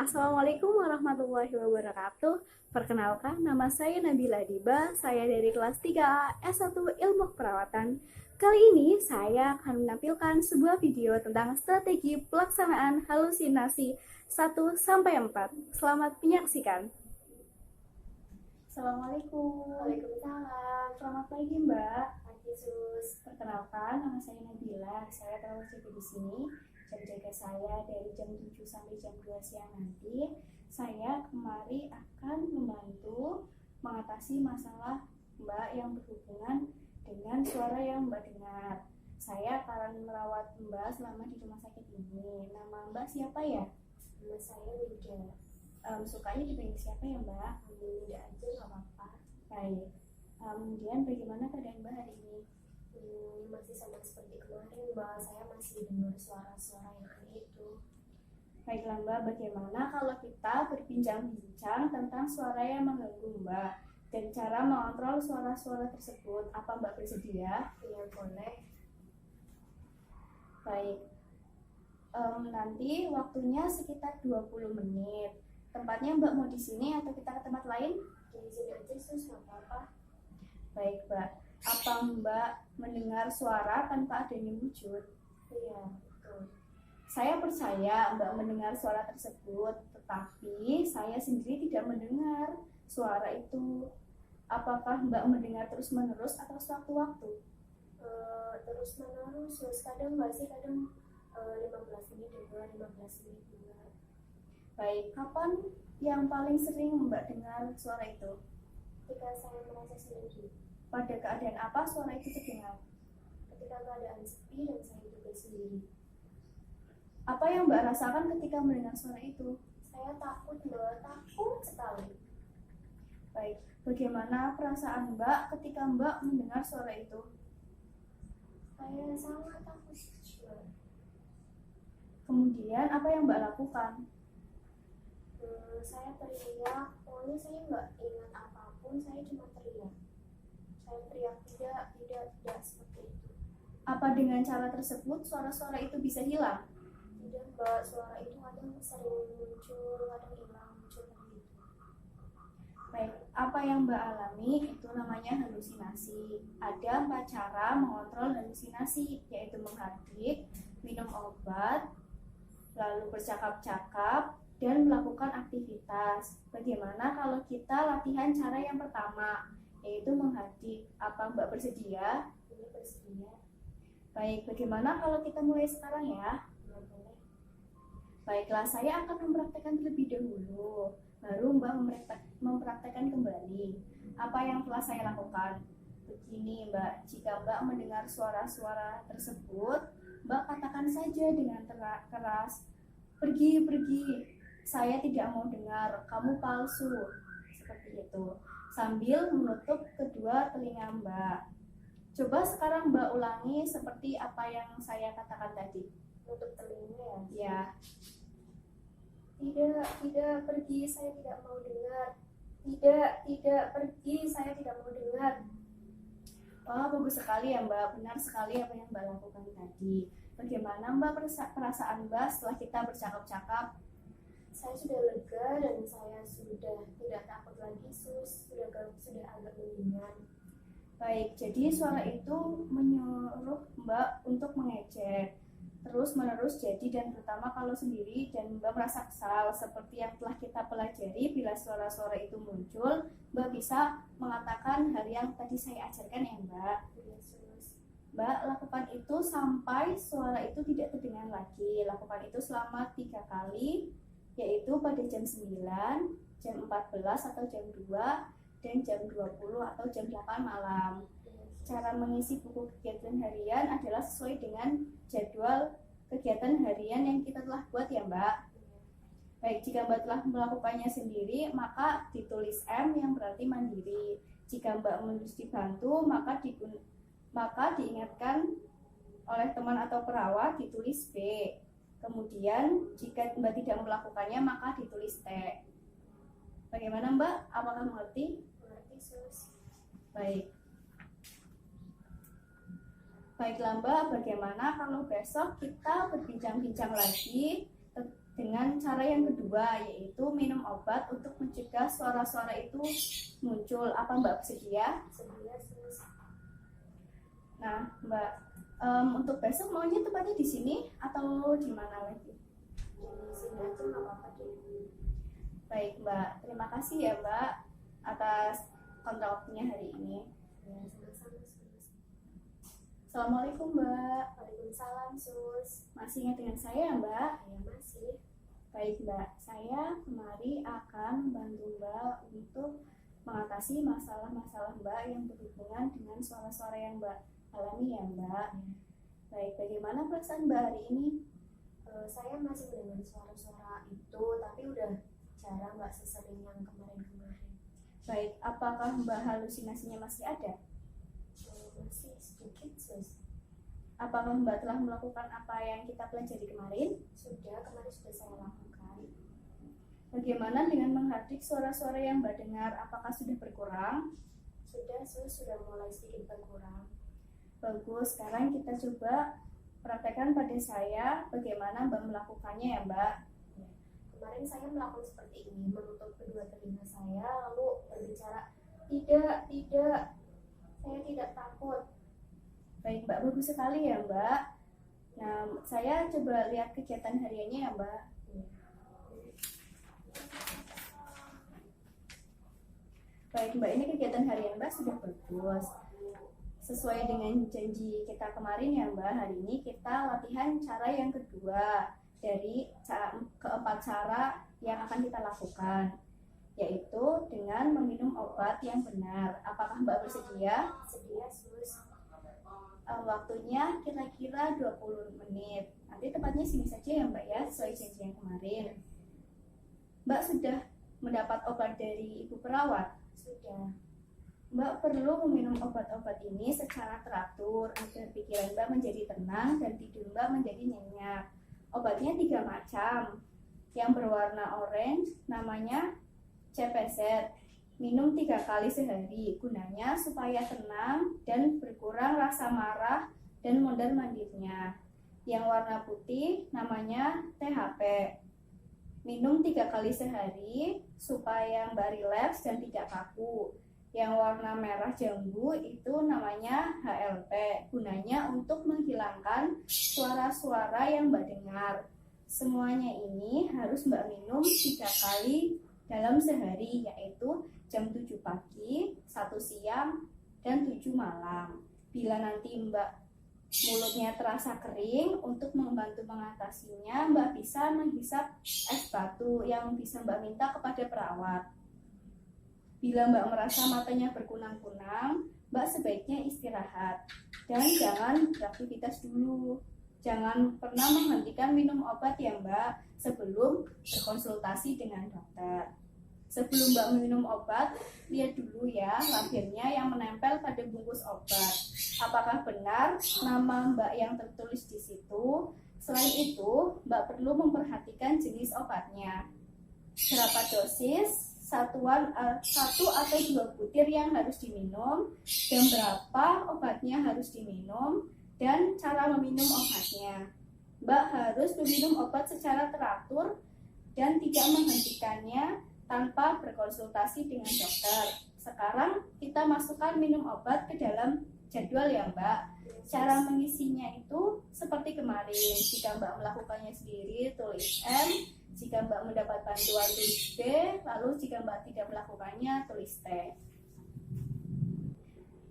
Assalamualaikum warahmatullahi wabarakatuh. Perkenalkan, nama saya Nabila Diba. Saya dari kelas 3A S1 Ilmu Perawatan. Kali ini saya akan menampilkan sebuah video tentang strategi pelaksanaan halusinasi 1 sampai 4. Selamat menyaksikan. Assalamualaikum. Waalaikumsalam. Selamat pagi, Mbak. Pagi Sus. Perkenalkan, nama saya Nabila. Saya telah jaga di sini. Jam jaga saya dari jam 7 sampai jam 2 siang nanti. Saya kemari akan membantu mengatasi masalah Mbak yang berhubungan dengan suara yang Mbak dengar. Saya akan merawat Mbak selama di rumah sakit ini. Nama Mbak siapa ya? Nama saya Wida. Sukanya dipanggil siapa ya, Mbak? Wida aja nggak apa-apa. Baik. Kemudian bagaimana keadaan Mbak hari ini? Masih sama seperti kemarin Mbak. Saya masih dengar suara-suara yang aneh itu. Baiklah Mbak, bagaimana kalau kita berbincang-bincang tentang suara yang mengganggu Mbak dan cara mengontrol suara-suara tersebut? Apa Mbak bersedia? Iya boleh. Baik. Nanti waktunya sekitar 20 menit. Tempatnya Mbak mau di sini atau kita ke tempat lain? Di sini aja Sus, nggak apa-apa. Baik Mbak. Apa Mbak mendengar suara tanpa adanya wujud? Iya betul. Saya percaya Mbak mendengar suara tersebut, tetapi saya sendiri tidak mendengar suara itu. Apakah Mbak mendengar terus-menerus atau sewaktu-waktu? Terus-menerus Sus. Kadang nggak sih, kadang 15 menit dengar, 15 menit dengar. Baik, kapan yang paling sering Mbak dengar suara itu? Ketika saya merasa sendiri, Pada keadaan apa suara itu terdengar? ketika keadaan sepi dan saya juga sendiri. Apa yang Mbak rasakan ketika mendengar suara itu? Saya takut Mbak, takut sekali. Baik, bagaimana perasaan Mbak ketika Mbak mendengar suara itu? Saya sangat takut Mbak. Kemudian apa yang Mbak lakukan? Saya teriak, pokoknya saya nggak ingat apapun, saya cuma teriak. Saya teriak tidak seperti itu. Apa dengan cara tersebut suara-suara itu bisa hilang? Tidak Mbak, suara itu kadang sering muncul, kadang hilang, muncul lagi. Baik, apa yang Mbak alami itu namanya halusinasi. Ada 4 cara mengontrol halusinasi, yaitu menghardik, minum obat, lalu bercakap-cakap, dan melakukan aktivitas. Bagaimana kalau kita latihan cara yang pertama, yaitu menghardik? Apa Mbak bersedia? Ini bersedia. Baik, bagaimana kalau kita mulai sekarang ya? Nggak boleh. Baiklah, saya akan mempraktekkan terlebih dahulu, baru Mbak mempraktekkan kembali apa yang telah saya lakukan. Begini Mbak, jika Mbak mendengar suara-suara tersebut, Mbak katakan saja dengan keras, pergi, saya tidak mau dengar, kamu palsu, seperti itu, sambil menutup kedua telinga Mbak. Coba sekarang Mbak ulangi seperti apa yang saya katakan tadi. Untuk telinga ya? Ya. Tidak pergi, saya tidak mau dengar. Tidak pergi, saya tidak mau dengar. Wah, bagus sekali ya Mbak, benar sekali apa yang Mbak lakukan tadi. Bagaimana Mbak perasaan Mbak setelah kita bercakap-cakap? Saya sudah lega dan saya sudah tidak takut lagi Sus, sudah agak mendingan. Baik, jadi suara itu menyuruh Mbak untuk mengejek terus menerus jadi, dan terutama kalau sendiri dan Mbak merasa kesal. Seperti yang telah kita pelajari, bila suara-suara itu muncul, Mbak bisa mengatakan hal yang tadi saya ajarkan ya Mbak. Yesus. Mbak lakukan itu sampai suara itu tidak terdengar lagi. Lakukan itu selama 3 kali, yaitu pada jam 9, jam 14 atau jam 2, dan jam 20 atau jam 8 malam. Cara mengisi buku kegiatan harian adalah sesuai dengan jadwal kegiatan harian yang kita telah buat ya Mbak. Baik, jika Mbak telah melakukannya sendiri, maka ditulis M yang berarti mandiri. Jika Mbak menulis dibantu, maka diingatkan oleh teman atau perawat, ditulis B. Kemudian jika Mbak tidak melakukannya, maka ditulis T. Bagaimana Mbak? Apakah mengerti? Mengerti Sus. Baik. Baiklah Mbak, bagaimana kalau besok kita berbincang-bincang lagi dengan cara yang kedua, yaitu minum obat untuk mencegah suara-suara itu muncul. Apa Mbak bersedia? Sedia sus. Nah, Mbak, untuk besok maunya tepatnya di sini atau di mana lagi? Di sini aja nggak apa-apa deh. Baik Mbak, terima kasih ya Mbak atas kontak waktunya hari ini. Ya, sama-sama sus. Assalamualaikum Mbak, Waalaikumsalam sus. masih ingat dengan saya Mbak? Ya masih. Baik Mbak, saya kemari akan membantu Mbak untuk mengatasi masalah-masalah Mbak yang berhubungan dengan suara-suara yang Mbak alami ya Mbak. Baik, bagaimana perasaan Mbak hari ini? Saya masih mendengar suara-suara itu, tapi udah jarang, nggak sesering yang kemarin-kemarin. Baik, apakah Mbak halusinasinya masih ada? Masih sedikit sus. Apakah Mbak telah melakukan apa yang kita pelajari kemarin? Sudah, kemarin sudah saya lakukan. Bagaimana dengan menghardik suara-suara yang Mbak dengar? Apakah sudah berkurang? Sudah sus, sudah mulai sedikit berkurang. Bagus, sekarang kita coba praktekkan pada saya bagaimana Mbak melakukannya ya Mbak. Kemarin saya melakukan seperti ini, menutup kedua telinga saya, lalu berbicara, tidak, saya tidak takut. Baik Mbak, bagus sekali ya Mbak. Nah, saya coba lihat kegiatan hariannya ya Mbak. Baik Mbak, ini kegiatan harian Mbak sudah bagus. Sesuai dengan janji kita kemarin ya Mbak, hari ini kita latihan cara yang kedua dari keempat cara yang akan kita lakukan, yaitu dengan meminum obat yang benar. Apakah Mbak bersedia? Sedia sus. Waktunya kira-kira 20 menit. Nanti tepatnya sini saja ya Mbak ya, sesuai janji yang kemarin. Mbak sudah mendapat obat dari ibu perawat? Sudah. Mbak perlu meminum obat-obat ini secara teratur agar pikiran Mbak menjadi tenang dan tidur Mbak menjadi nyenyak. Obatnya 3 macam. Yang berwarna orange namanya CPZ. Minum 3 kali sehari, gunanya supaya tenang dan berkurang rasa marah dan mondar-mandirnya. Yang warna putih namanya THP. Minum 3 kali sehari supaya Mbak rileks dan tidak kaku. Yang warna merah jambu itu namanya HLP, gunanya untuk menghilangkan suara-suara yang Mbak dengar. Semuanya ini harus Mbak minum 3 kali dalam sehari, yaitu jam 7 pagi, 1 siang, dan 7 malam. Bila nanti Mbak mulutnya terasa kering, untuk membantu mengatasinya, Mbak bisa menghisap es batu yang bisa Mbak minta kepada perawat. Bila Mbak merasa matanya berkunang-kunang, Mbak sebaiknya istirahat dan jangan beraktivitas dulu. Jangan pernah menghentikan minum obat ya Mbak sebelum berkonsultasi dengan dokter. Sebelum Mbak minum obat, lihat dulu ya labelnya yang menempel pada bungkus obat. Apakah benar nama Mbak yang tertulis di situ? Selain itu, Mbak perlu memperhatikan jenis obatnya. Berapa dosis, satuan 1 atau 2 butir yang harus diminum, dan berapa obatnya harus diminum, dan cara meminum obatnya. Mbak harus meminum obat secara teratur dan tidak menghentikannya tanpa berkonsultasi dengan dokter. Sekarang kita masukkan minum obat ke dalam jadwal ya Mbak. Cara mengisinya itu seperti kemarin. Jika Mbak melakukannya sendiri, tulis M. Jika Mbak mendapat bantuan, tulis B. Lalu jika Mbak tidak melakukannya, tulis T.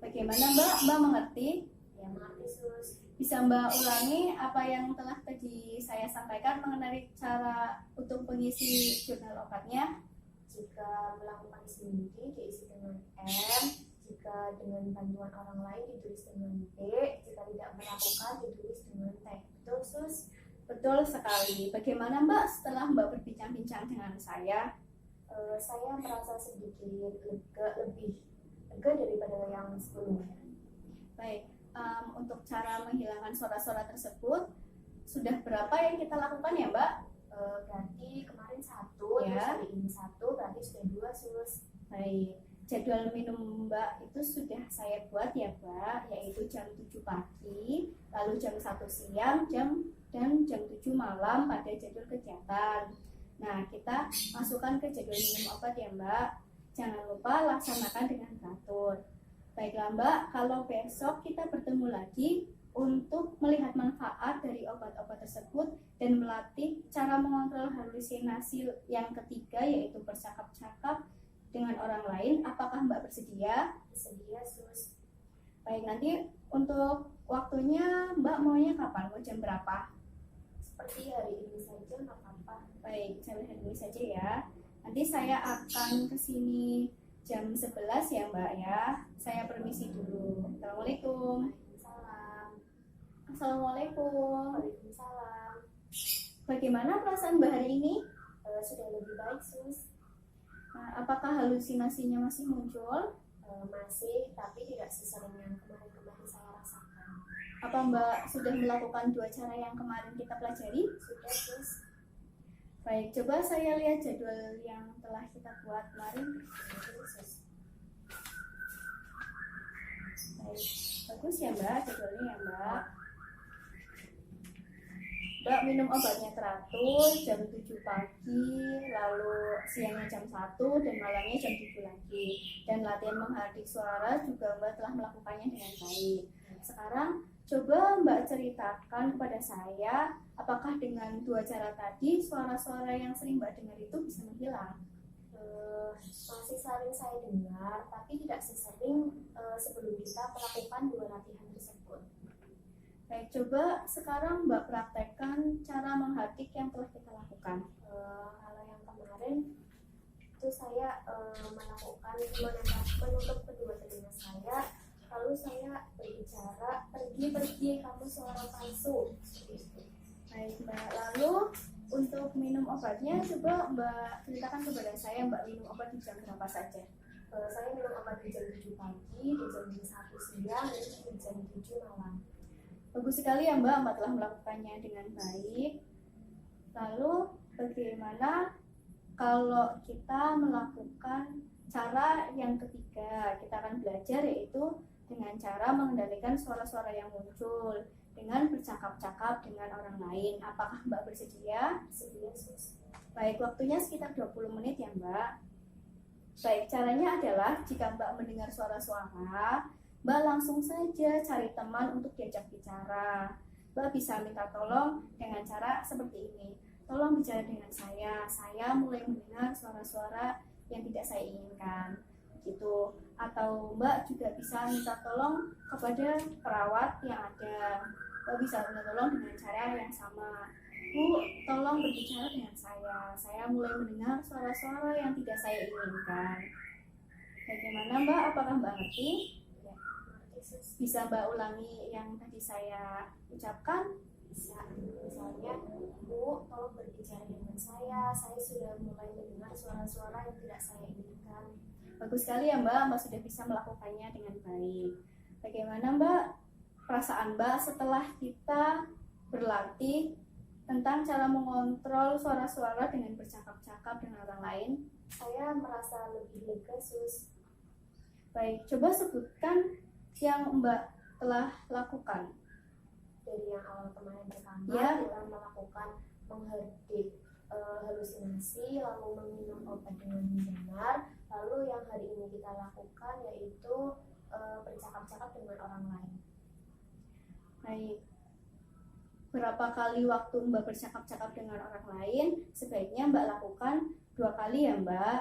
Bagaimana Mbak? Mbak mengerti? Ya mengerti sus. Bisa Mbak ulangi apa yang telah tadi saya sampaikan mengenai cara untuk mengisi jurnal obatnya? Jika melakukan sendiri diisi dengan M, jika dengan bantuan orang lain ditulis dengan B, jika tidak melakukan ditulis dengan T. Betul sus? Betul sekali. Bagaimana Mbak setelah Mbak berbincang-bincang dengan saya? Saya merasa sedikit lebih lega daripada yang sebelumnya. Baik, untuk cara menghilangkan suara-suara tersebut, sudah berapa yang kita lakukan ya Mbak? Berarti kemarin 1, Ya. terus hari ini 1, berarti sudah 2 sus. Baik, jadwal minum Mbak itu sudah saya buat ya Mbak, yaitu jam 7 pagi, lalu jam 1 siang, dan jam 7 malam pada jadwal kegiatan. Nah, kita masukkan ke jadwal minum obat ya Mbak. Jangan lupa laksanakan dengan teratur. Baiklah Mbak, kalau besok kita bertemu lagi untuk melihat manfaat dari obat-obat tersebut dan melatih cara mengontrol halusinasi yang ketiga, yaitu bercakap-cakap dengan orang lain. Apakah Mbak bersedia? Bersedia, Sus. Baik, nanti untuk waktunya Mbak maunya kapan? Mau jam berapa? Seperti hari ini saja, nggak apa-apa. Baik, sampai hari ini saja ya. Nanti saya akan kesini jam 11 ya Mbak ya. Saya permisi dulu. Assalamualaikum. Salam. Assalamualaikum. Waalaikumsalam. Bagaimana perasaan Mbak hari ini? Sudah lebih baik, Sus. Nah, apakah halusinasinya masih muncul? Masih, tapi tidak sesering yang kemarin-kemarin saya rasakan. Apa Mbak sudah melakukan 2 cara yang kemarin kita pelajari? Sudah, Sus. Baik, coba saya lihat jadwal yang telah kita buat kemarin. Sus. Baik, bagus ya Mbak jadwalnya ya Mbak. Mbak minum obatnya teratur jam 7 pagi, lalu siangnya jam 1 dan malamnya jam 7 lagi. Dan latihan menghardik suara juga Mbak telah melakukannya dengan baik. Sekarang coba Mbak ceritakan kepada saya, apakah dengan 2 cara tadi suara-suara yang sering Mbak dengar itu bisa menghilang? Masih sering saya dengar, tapi tidak sesering sebelum kita melakukan 2 latihan tersebut. Baik, coba sekarang Mbak praktekkan cara menghardik yang telah kita lakukan. Kalau yang kemarin itu saya melakukan menutup kedua telinga saya, lalu saya berbicara, pergi kamu seorang palsu. Baik Mbak, lalu untuk minum obatnya coba Mbak ceritakan kepada saya, Mbak minum obat di jam berapa saja? Saya minum obat di jam 7 pagi, di jam 1 siang, dan di jam 7 malam. Bagus sekali ya Mbak telah melakukannya dengan baik. Lalu bagaimana kalau kita melakukan cara yang ketiga? Kita akan belajar yaitu dengan cara mengendalikan suara-suara yang muncul dengan bercakap-cakap dengan orang lain. Apakah Mbak bersedia? Bersedia, Sus. Baik, waktunya sekitar 20 menit ya Mbak. Baik, caranya adalah jika Mbak mendengar suara-suara, Mbak langsung saja cari teman untuk diajak bicara. Mbak bisa minta tolong dengan cara seperti ini. Tolong bicara dengan saya mulai mendengar suara-suara yang tidak saya inginkan. Gitu. Atau Mbak juga bisa minta tolong kepada perawat yang ada. Mbak bisa minta tolong dengan cara yang sama. Bu, tolong berbicara dengan saya mulai mendengar suara-suara yang tidak saya inginkan. Bagaimana Mbak? Apakah Mbak ngerti? Bisa Mbak ulangi yang tadi saya ucapkan? Bisa. Misalnya, Bu, tolong berbicara dengan saya sudah mulai mendengar suara-suara yang tidak saya inginkan. Bagus sekali ya Mbak sudah bisa melakukannya dengan baik. Bagaimana Mbak perasaan Mbak setelah kita berlatih tentang cara mengontrol suara-suara dengan bercakap-cakap dengan orang lain? Saya merasa lebih lega, Sus. Baik, coba sebutkan yang Mbak telah lakukan. Dari yang awal kemarin pertama, Ya. kita melakukan menghardik halusinasi, lalu meminum obat dengan benar. Lalu yang hari ini kita lakukan yaitu bercakap-cakap dengan orang lain. Baik. Berapa kali waktu Mbak bercakap-cakap dengan orang lain? Sebaiknya Mbak lakukan 2 kali ya Mbak.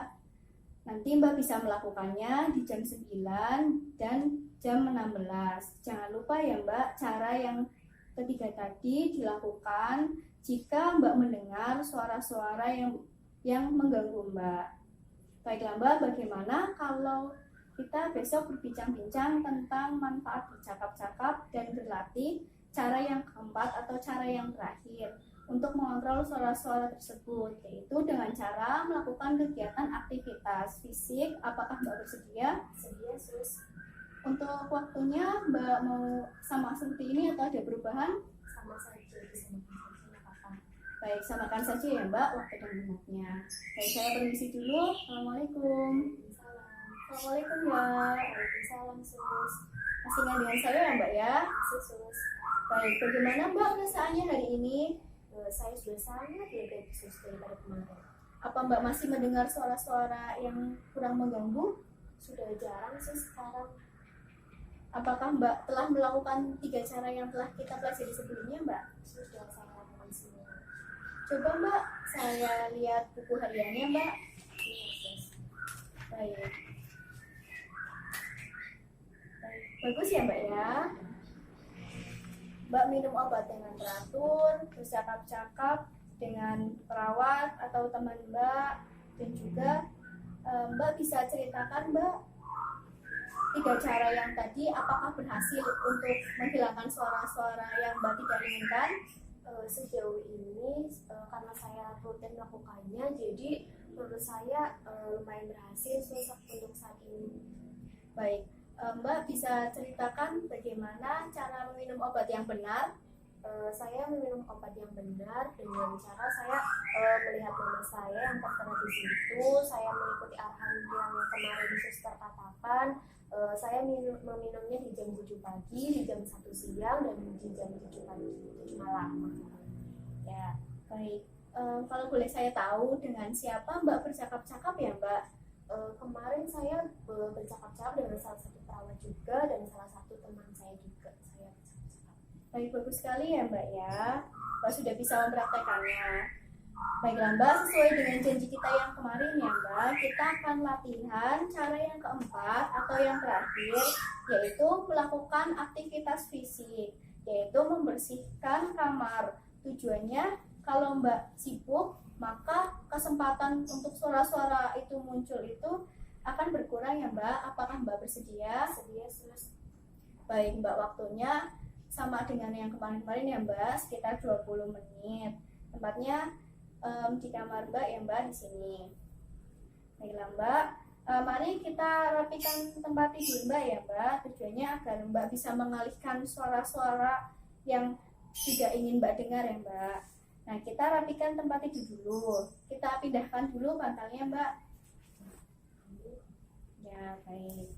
Nanti Mbak bisa melakukannya di jam 9 dan jam 16. Jangan lupa ya Mbak, cara yang ketiga tadi dilakukan jika Mbak mendengar suara-suara yang mengganggu Mbak. Baiklah Mbak, bagaimana kalau kita besok berbincang-bincang tentang manfaat bercakap-cakap dan berlatih cara yang keempat atau cara yang terakhir untuk mengontrol suara-suara tersebut, yaitu dengan cara melakukan kegiatan aktivitas fisik. Apakah Mbak bersedia? Bersedia, Sus. Untuk waktunya Mbak mau sama seperti ini atau ada perubahan? Sama saja, bisa makan saja, nggak apa-apa. Baik, samakan saja ya Mbak waktu dan tempatnya. Baik, saya permisi dulu. Assalamualaikum. Waalaikumsalam. Assalamualaikum Mbak. Waalaikumsalam, Sus. Masih ingat dengan saya ya Mbak ya? Masih sus. Baik, bagaimana Mbak perasaannya hari ini? Saya sudah sangat lebih sus daripada kemarin. Apa Mbak masih mendengar suara-suara yang kurang mengganggu? Sudah jarang sih sekarang. Apakah Mbak telah melakukan 3 cara yang telah kita pelajari sebelumnya Mbak? Sudah saya lakukan semua. Coba Mbak, saya lihat buku hariannya Mbak. Iya sus. Baik. Baik. Bagus ya Mbak ya. Mbak minum obat dengan teratur, bercakap-cakap dengan perawat atau teman Mbak, dan juga Mbak bisa ceritakan Mbak 3 cara yang tadi apakah berhasil untuk menghilangkan suara-suara yang Mbak tidak inginkan? Sejauh ini karena saya rutin melakukannya, jadi menurut saya lumayan berhasil untuk saat ini. Baik, Mbak bisa ceritakan bagaimana cara meminum obat yang benar? Saya meminum obat yang benar dengan cara saya melihat mama saya yang terkena di situ, saya mengikuti arahan yang kemarin suster katakan. Saya meminumnya di jam 7 pagi, di jam 1 siang, dan di jam 7 pagi, 7 malam. Ya, baik. Kalau boleh saya tahu dengan siapa Mbak bercakap-cakap ya Mbak? Kemarin saya bercakap-cakap dengan salah satu perawat juga dan salah satu teman saya juga. Saya bercakap-cakap. Baik, bagus sekali ya Mbak ya. Mbak sudah bisa mempraktekannya. Baiklah Mbak, sesuai dengan janji kita yang kemarin ya Mbak, kita akan latihan cara yang keempat atau yang terakhir, yaitu melakukan aktivitas fisik, yaitu membersihkan kamar. Tujuannya, kalau Mbak sibuk, maka kesempatan untuk suara-suara itu muncul itu akan berkurang ya Mbak. Apakah Mbak bersedia? Sedia sus. Baik Mbak, waktunya sama dengan yang kemarin-kemarin ya Mbak, sekitar 20 menit. Tempatnya di kamar Mbak ya Mbak, di sini. Baiklah Mbak, mari kita rapikan tempat tidur Mbak ya Mbak. Tujuannya agar Mbak bisa mengalihkan suara-suara yang tidak ingin Mbak dengar ya Mbak. Nah, kita rapikan tempat tidur dulu. Kita pindahkan dulu bantalnya Mbak. Ya, baik.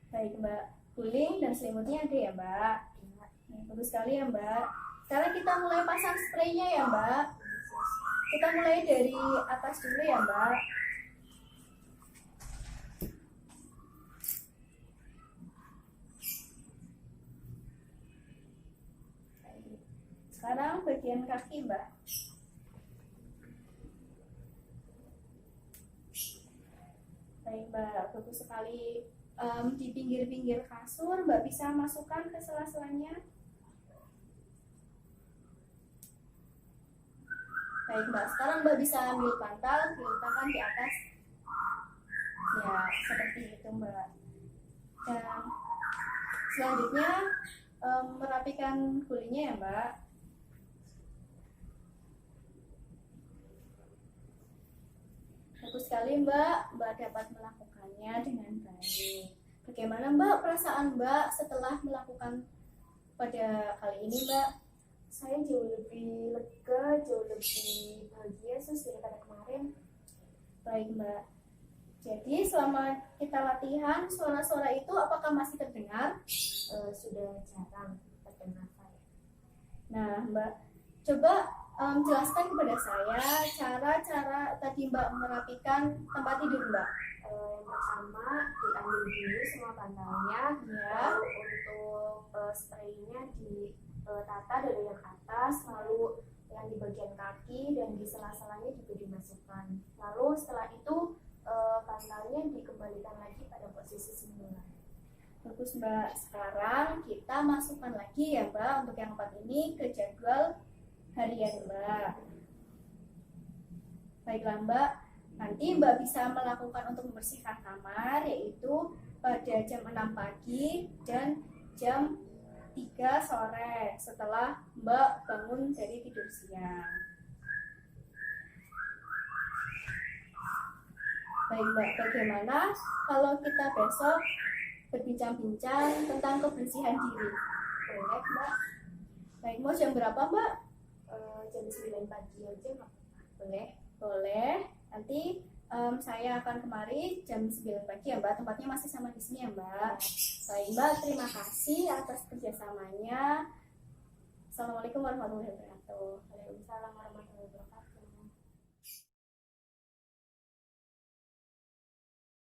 Baik Mbak, guling dan selimutnya ada ya Mbak. Ya, bagus sekali ya Mbak. Sekarang kita mulai pasang spraynya ya Mbak. Kita mulai dari atas dulu ya Mbak. Sekarang bagian kaki Mbak. Baik Mbak, bagus sekali. Di pinggir-pinggir kasur Mbak bisa masukkan ke sela-selanya. Baik Mbak, sekarang Mbak bisa ambil bantal, diletakkan di atas. Ya, seperti itu Mbak. Dan selanjutnya merapikan gulingnya ya Mbak. Bagus sekali Mbak, Mbak dapat melakukannya dengan baik. Bagaimana Mbak perasaan Mbak setelah melakukan pada kali ini Mbak? Saya jauh lebih lega, jauh lebih bahagia sus daripada kemarin. Baik Mbak. Jadi selama kita latihan, suara-suara itu apakah masih terdengar? Sudah jarang terdengar saya. Nah Mbak, coba jelaskan kepada saya cara-cara tadi Mbak merapikan tempat tidur Mbak. Yang pertama diambil dulu semua bantalnya, Ya. lalu untuk spraynya ditata dari yang atas, lalu yang di bagian kaki dan di sela-selanya juga dimasukkan. Lalu setelah itu bantalnya dikembalikan lagi pada posisi semula. Bagus Mbak. Sekarang kita masukkan lagi ya Mbak untuk yang keempat ini ke jadwal harian Mbak. Baiklah Mbak, nanti Mbak bisa melakukan untuk membersihkan kamar yaitu pada jam 6 pagi dan jam 3 sore setelah Mbak bangun dari tidur siang. Baik Mbak, bagaimana kalau kita besok berbincang-bincang tentang kebersihan diri? Boleh Mbak? Baik, mau jam berapa Mbak? Jam 9 pagi aja nggak apa-apa. Boleh, boleh. Nanti saya akan kemari jam 9 pagi ya Mbak, tempatnya masih sama di sini ya Mbak. Baik Mbak, terima kasih atas kerjasamanya. Assalamualaikum warahmatullahi wabarakatuh. Waalaikumsalam warahmatullahi